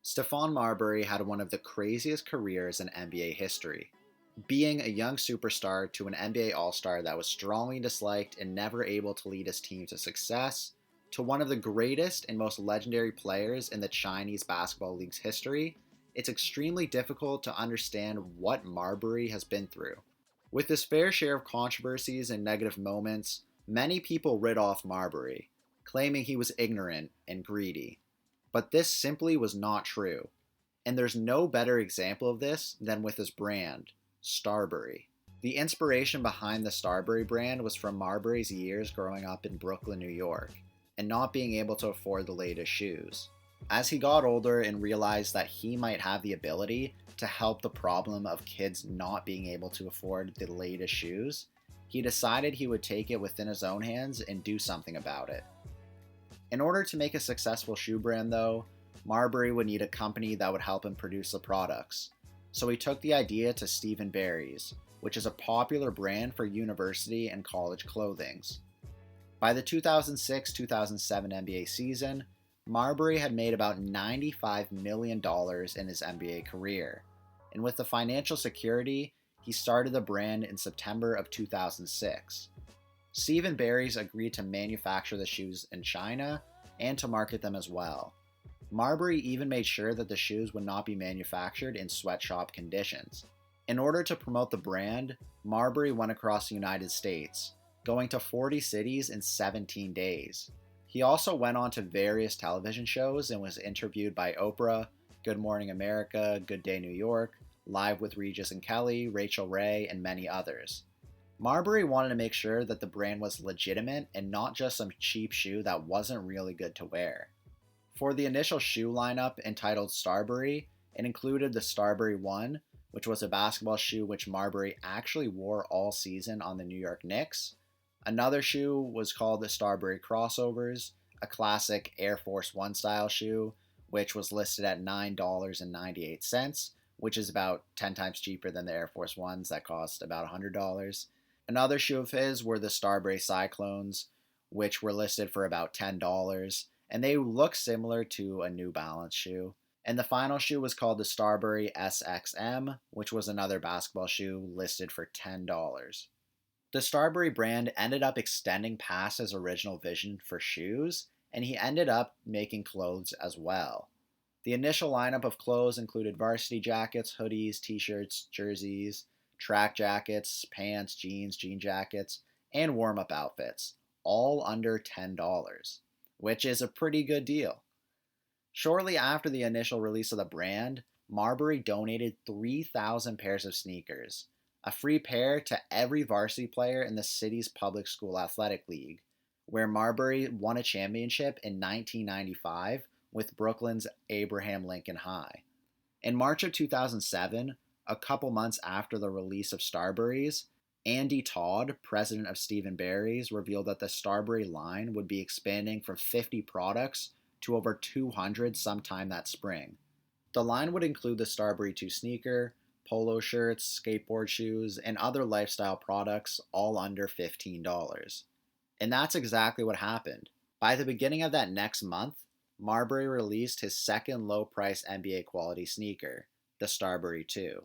Stephon Marbury had one of the craziest careers in NBA history. Being a young superstar to an NBA All-Star that was strongly disliked and never able to lead his team to success, to one of the greatest and most legendary players in the Chinese Basketball League's history, it's extremely difficult to understand what Marbury has been through. With his fair share of controversies and negative moments, many people writ off Marbury, claiming he was ignorant and greedy. But this simply was not true, and there's no better example of this than with his brand, Starbury. The inspiration behind the Starbury brand was from Marbury's years growing up in Brooklyn, New York, and not being able to afford the latest shoes. As he got older and realized that he might have the ability to help the problem of kids not being able to afford the latest shoes, he decided he would take it within his own hands and do something about it. In order to make a successful shoe brand, though, Marbury would need a company that would help him produce the products. So he took the idea to Stephon Marbury's, which is a popular brand for university and college clothings. By the 2006-2007 NBA season, Marbury had made about $95 million in his NBA career, and with the financial security, he started the brand in September of 2006. Stephon Marbury's agreed to manufacture the shoes in China and to market them as well. Marbury even made sure that the shoes would not be manufactured in sweatshop conditions. In order to promote the brand, Marbury went across the United States, going to 40 cities in 17 days. He also went on to various television shows and was interviewed by Oprah, Good Morning America, Good Day New York, Live with Regis and Kelly, Rachel Ray, and many others. Marbury wanted to make sure that the brand was legitimate and not just some cheap shoe that wasn't really good to wear. For the initial shoe lineup entitled Starbury, it included the Starbury 1, which was a basketball shoe which Marbury actually wore all season on the New York Knicks. Another shoe was called the Starbury Crossovers, a classic Air Force One style shoe, which was listed at $9.98, which is about 10 times cheaper than the Air Force Ones that cost about $100. Another shoe of his were the Starbury Cyclones, which were listed for about $10, and they look similar to a New Balance shoe. And the final shoe was called the Starbury SXM, which was another basketball shoe listed for $10. The Starbury brand ended up extending past his original vision for shoes, and he ended up making clothes as well. The initial lineup of clothes included varsity jackets, hoodies, t-shirts, jerseys, track jackets, pants, jeans, jean jackets, and warm-up outfits, all under $10, which is a pretty good deal. Shortly after the initial release of the brand, Marbury donated 3,000 pairs of sneakers, a free pair to every varsity player in the city's public school athletic league, where Marbury won a championship in 1995 with Brooklyn's Abraham Lincoln High. In March of 2007, a couple months after the release of Starbury's, Andy Todd, president of Stephon Marbury's, revealed that the Starbury line would be expanding from 50 products to over 200 sometime that spring. The line would include the Starbury 2 sneaker, polo shirts, skateboard shoes, and other lifestyle products, all under $15. And that's exactly what happened. By the beginning of that next month, Marbury released his second low-price NBA quality sneaker, the Starbury 2.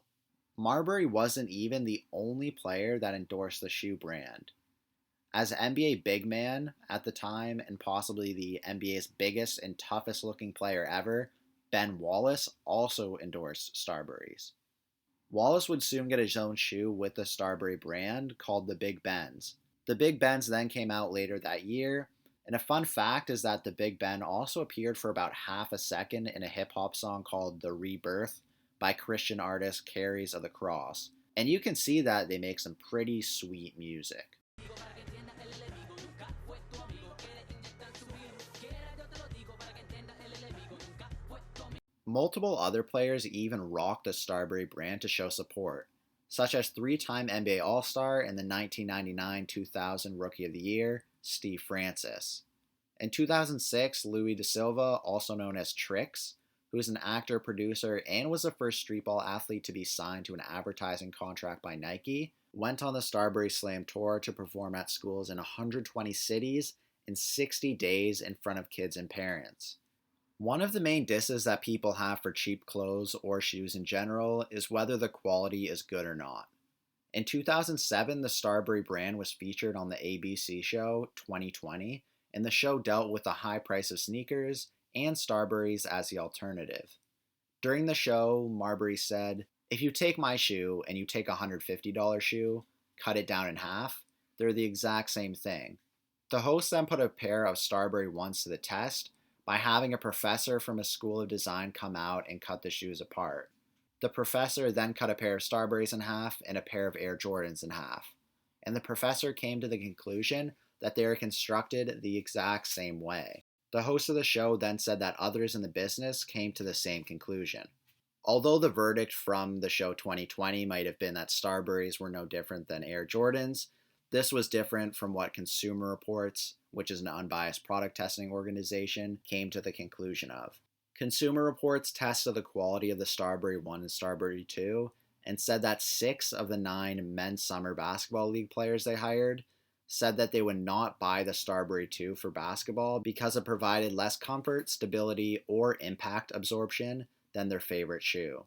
Marbury wasn't even the only player that endorsed the shoe brand. As NBA big man at the time and possibly the NBA's biggest and toughest looking player ever, Ben Wallace also endorsed Starbury's. Wallace would soon get his own shoe with the Starbury brand called the Big Bens. The Big Bens then came out later that year, and a fun fact is that the Big Ben also appeared for about half a second in a hip-hop song called The Rebirth by Christian artist Carries of the Cross, and you can see that they make some pretty sweet music. Multiple other players even rocked the Starbury brand to show support, such as three-time NBA All-Star and the 1999-2000 Rookie of the Year, Steve Francis. In 2006, Louis Da Silva, also known as Trix, who is an actor, producer, and was the first streetball athlete to be signed to an advertising contract by Nike, went on the Starbury Slam Tour to perform at schools in 120 cities in 60 days in front of kids and parents. One of the main disses that people have for cheap clothes or shoes in general is whether the quality is good or not. In 2007, the Starbury brand was featured on the ABC show 2020, and the show dealt with the high price of sneakers and Starburys as the alternative. During the show, Marbury said, "If you take my shoe and you take a $150 shoe, cut it down in half, they're the exact same thing." The host then put a pair of Starbury ones to the test by having a professor from a school of design come out and cut the shoes apart. The professor then cut a pair of Starburys in half and a pair of Air Jordans in half. And the professor came to the conclusion that they are constructed the exact same way. The host of the show then said that others in the business came to the same conclusion. Although the verdict from the show 2020 might have been that Starburys were no different than Air Jordans, this was different from what Consumer Reports, which is an unbiased product testing organization, came to the conclusion of. Consumer Reports tested the quality of the Starbury 1 and Starbury 2 and said that 6 of the 9 men's summer basketball league players they hired said that they would not buy the Starbury 2 for basketball because it provided less comfort, stability, or impact absorption than their favorite shoe.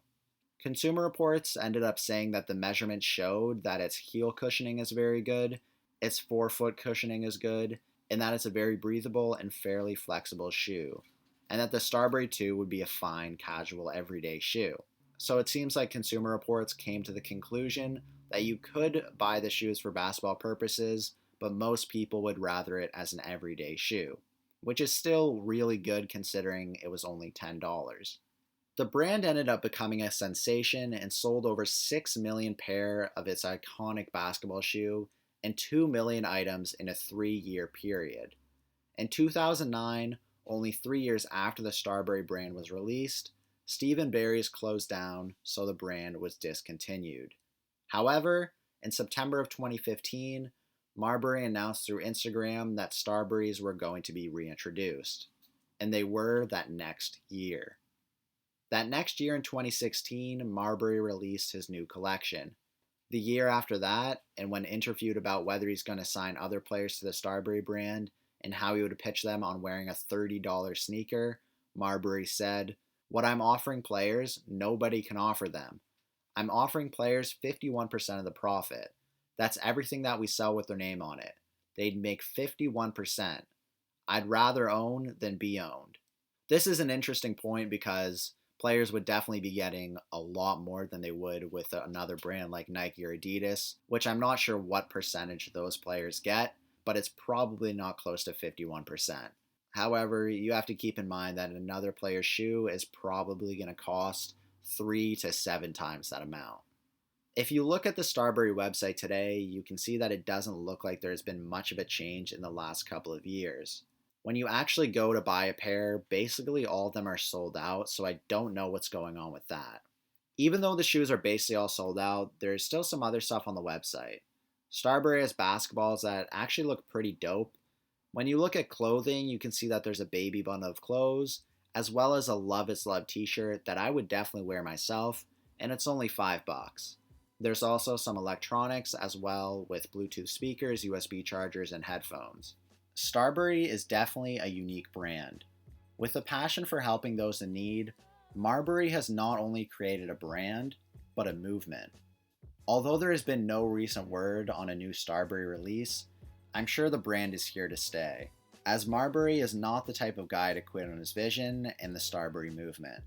Consumer Reports ended up saying that the measurements showed that its heel cushioning is very good, its forefoot cushioning is good, and that it's a very breathable and fairly flexible shoe, and that the Starbury 2 would be a fine, casual, everyday shoe. So it seems like Consumer Reports came to the conclusion that you could buy the shoes for basketball purposes, but most people would rather it as an everyday shoe, which is still really good considering it was only $10. The brand ended up becoming a sensation and sold over 6 million pair of its iconic basketball shoe and 2 million items in a 3-year period. In 2009, only 3 years after the Starbury brand was released, Stephen Barry's closed down, so the brand was discontinued. However, in September of 2015, Marbury announced through Instagram that Starburys were going to be reintroduced, and they were that next year. That next year in 2016, Marbury released his new collection. The year after that, and when interviewed about whether he's going to sign other players to the Starbury brand and how he would pitch them on wearing a $30 sneaker, Marbury said, "What I'm offering players, nobody can offer them. I'm offering players 51% of the profit. That's everything that we sell with their name on it. They'd make 51%. I'd rather own than be owned." This is an interesting point because players would definitely be getting a lot more than they would with another brand like Nike or Adidas, which I'm not sure what percentage those players get, but it's probably not close to 51%. However, you have to keep in mind that another player's shoe is probably going to cost 3 to 7 times that amount. If you look at the Starbury website today, you can see that it doesn't look like there's been much of a change in the last couple of years. When you actually go to buy a pair, basically all of them are sold out, so I don't know what's going on with that. Even though the shoes are basically all sold out, there's still some other stuff on the website. Starbury has basketballs that actually look pretty dope. When you look at clothing, you can see that there's a baby bundle of clothes, as well as a Love is Love t-shirt that I would definitely wear myself, and it's only $5. There's also some electronics as well, with Bluetooth speakers, USB chargers, and headphones. Starbury is definitely a unique brand. With a passion for helping those in need, Marbury has not only created a brand, but a movement. Although there has been no recent word on a new Starbury release, I'm sure the brand is here to stay, as Marbury is not the type of guy to quit on his vision and the Starbury movement.